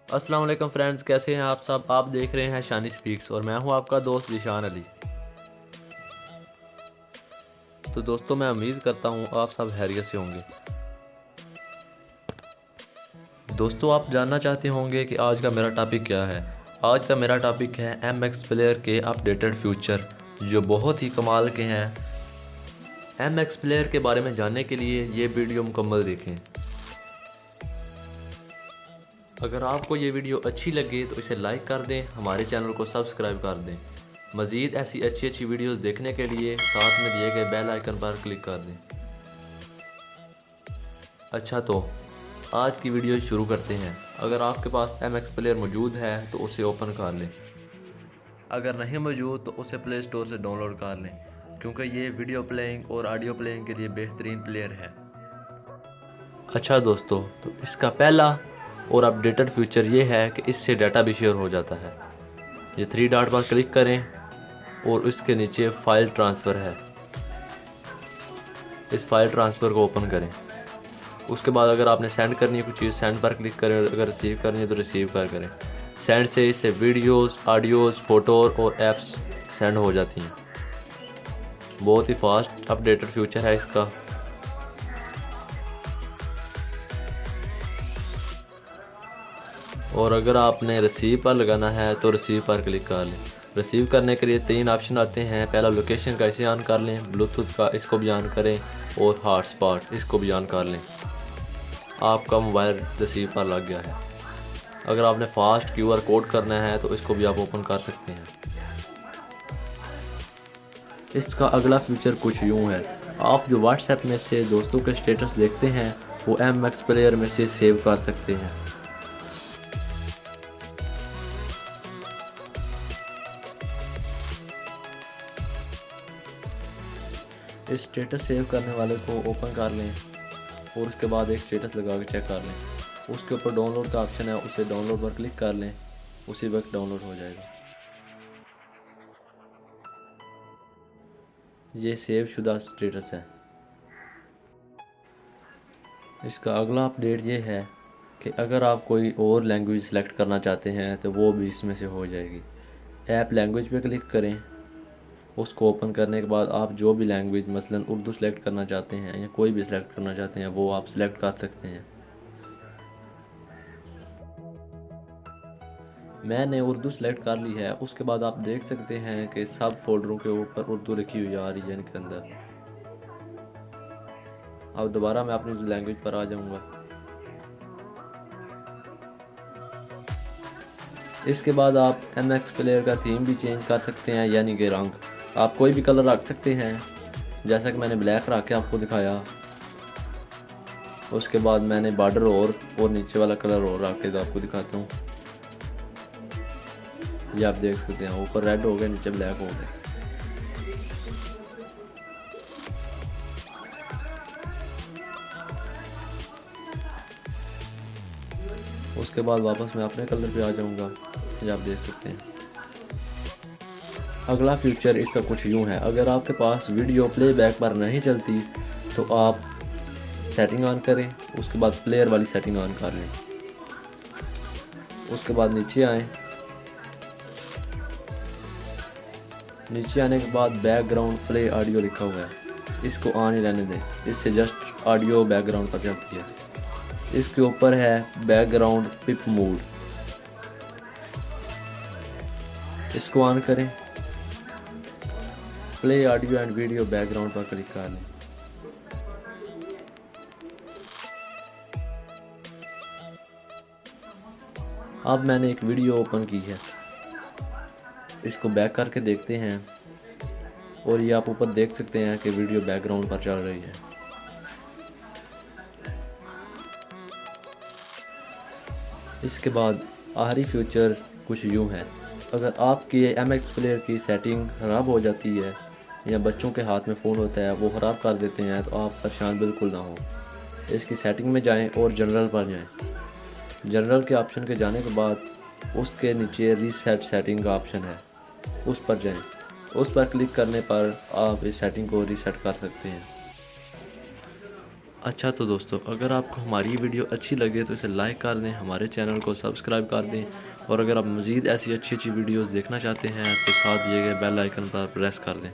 अस्सलाम वालेकुम फ्रेंड्स, कैसे हैं आप सब। आप देख रहे हैं शानी स्पीक्स और मैं हूं आपका दोस्त ज़ीशान अली। तो दोस्तों, मैं उम्मीद करता हूं आप सब खैरियत से होंगे। दोस्तों, आप जानना चाहते होंगे कि आज का मेरा टॉपिक क्या है। आज का मेरा टॉपिक है MX प्लेयर के अपडेटेड फ्यूचर, जो बहुत ही कमाल के हैं। MX प्लेयर के बारे में जानने के लिए ये वीडियो मुकम्मल देखें। अगर आपको ये वीडियो अच्छी लगे तो इसे लाइक कर दें, हमारे चैनल को सब्सक्राइब कर दें। मज़ीद ऐसी अच्छी वीडियोस देखने के लिए साथ में दिए गए बेल आइकन पर क्लिक कर दें। अच्छा, तो आज की वीडियो शुरू करते हैं। अगर आपके पास MX प्लेयर मौजूद है तो उसे ओपन कर लें। अगर नहीं मौजूद तो उसे प्ले स्टोर से डाउनलोड कर लें, क्योंकि ये वीडियो प्लेइंग और ऑडियो प्लेइंग के लिए बेहतरीन प्लेयर है। अच्छा दोस्तों, तो इसका पहला और अपडेटेड फीचर ये है कि इससे डाटा भी शेयर हो जाता है। ये 3 डॉट पर क्लिक करें और इसके नीचे फ़ाइल ट्रांसफ़र है, इस फाइल ट्रांसफ़र को ओपन करें। उसके बाद अगर आपने सेंड करनी है कुछ चीज़, सेंड पर क्लिक करें। अगर रिसीव करनी है तो रिसीव पर करें। सेंड से इससे वीडियोस, ऑडियोज़, फ़ोटोज़ और ऐप्स सेंड हो जाती हैं। बहुत ही फास्ट अपडेटेड फीचर है इसका। और अगर आपने रिसीव पर लगाना है तो रिसीव पर क्लिक कर लें। रिसीव करने के लिए 3 ऑप्शन आते हैं। पहला लोकेशन का, इसे ऑन कर लें। ब्लूटूथ का, इसको भी ऑन करें। और हॉटस्पॉट, इसको भी ऑन कर लें। आपका मोबाइल रिसीव पर लग गया है। अगर आपने फास्ट QR कोड करना है तो इसको भी आप ओपन कर सकते हैं। इसका अगला फीचर कुछ यूँ है। आप जो व्हाट्सएप में से दोस्तों के स्टेटस देखते हैं वो MX प्लेयर में से सेव कर सकते हैं। इस स्टेटस सेव करने वाले को ओपन कर लें और उसके बाद एक स्टेटस लगा के चेक कर लें। उसके ऊपर डाउनलोड का ऑप्शन है, उसे डाउनलोड पर क्लिक कर लें, उसी वक्त डाउनलोड हो जाएगा। ये सेव शुदा स्टेटस है। इसका अगला अपडेट ये है कि अगर आप कोई और लैंग्वेज सेलेक्ट करना चाहते हैं तो वो भी इसमें से हो जाएगी। ऐप लैंग्वेज पे क्लिक करें। उसको ओपन करने के बाद आप जो भी लैंग्वेज, मसलन उर्दू सेलेक्ट करना चाहते हैं या कोई भी सिलेक्ट करना चाहते हैं, वो आप सिलेक्ट कर सकते हैं। मैंने उर्दू सेलेक्ट कर ली है। उसके बाद आप देख सकते हैं कि सब फोल्डरों के ऊपर उर्दू लिखी हुई आ रही है इनके अंदर। अब दोबारा मैं अपनी लैंग्वेज पर आ जाऊंगा। इसके बाद आप MX प्लेयर का थीम भी चेंज कर सकते हैं, यानी कि रंग। आप कोई भी कलर रख सकते हैं, जैसा कि मैंने ब्लैक रख के आपको दिखाया। उसके बाद मैंने बॉर्डर और नीचे वाला कलर और रख के आपको दिखाता हूँ। ये आप देख सकते हैं, ऊपर रेड हो गया, नीचे ब्लैक हो गया। उसके बाद वापस मैं अपने कलर पे आ जाऊंगा। ये आप देख सकते हैं। अगला फीचर इसका कुछ यूँ है। अगर आपके पास वीडियो प्लेबैक पर नहीं चलती तो आप सेटिंग ऑन करें। उसके बाद प्लेयर वाली सेटिंग ऑन कर लें। उसके बाद नीचे आएँ। नीचे आने के बाद बैकग्राउंड प्ले ऑडियो लिखा हुआ है, इसको ऑन ही रहने दें। इससे जस्ट ऑडियो बैकग्राउंड पर चलती है। इसके ऊपर है बैकग्राउंड पिप मोड, इसको ऑन करें। Play audio and video background पर क्लिक कर लें। अब मैंने एक वीडियो ओपन की है, इसको बैक करके देखते हैं और ये आप ऊपर देख सकते हैं कि वीडियो बैकग्राउंड पर चल रही है। इसके बाद आखिरी फीचर कुछ यूँ है। अगर आपके MX प्लेयर की सेटिंग ख़राब हो जाती है या बच्चों के हाथ में फ़ोन होता है वो ख़राब कर देते हैं, तो आप परेशान बिल्कुल ना हो। इसकी सेटिंग में जाएं और जनरल पर जाएं। जनरल के ऑप्शन के जाने के बाद उसके नीचे रीसेट सेटिंग का ऑप्शन है, उस पर जाएं। उस पर क्लिक करने पर आप इस सेटिंग को रीसेट कर सकते हैं। अच्छा तो दोस्तों, अगर आपको हमारी वीडियो अच्छी लगे तो इसे लाइक कर दें, हमारे चैनल को सब्सक्राइब कर दें, और अगर आप मज़ीद ऐसी अच्छी अच्छी वीडियोस देखना चाहते हैं तो साथ दिए गए बेल आइकन पर प्रेस कर दें।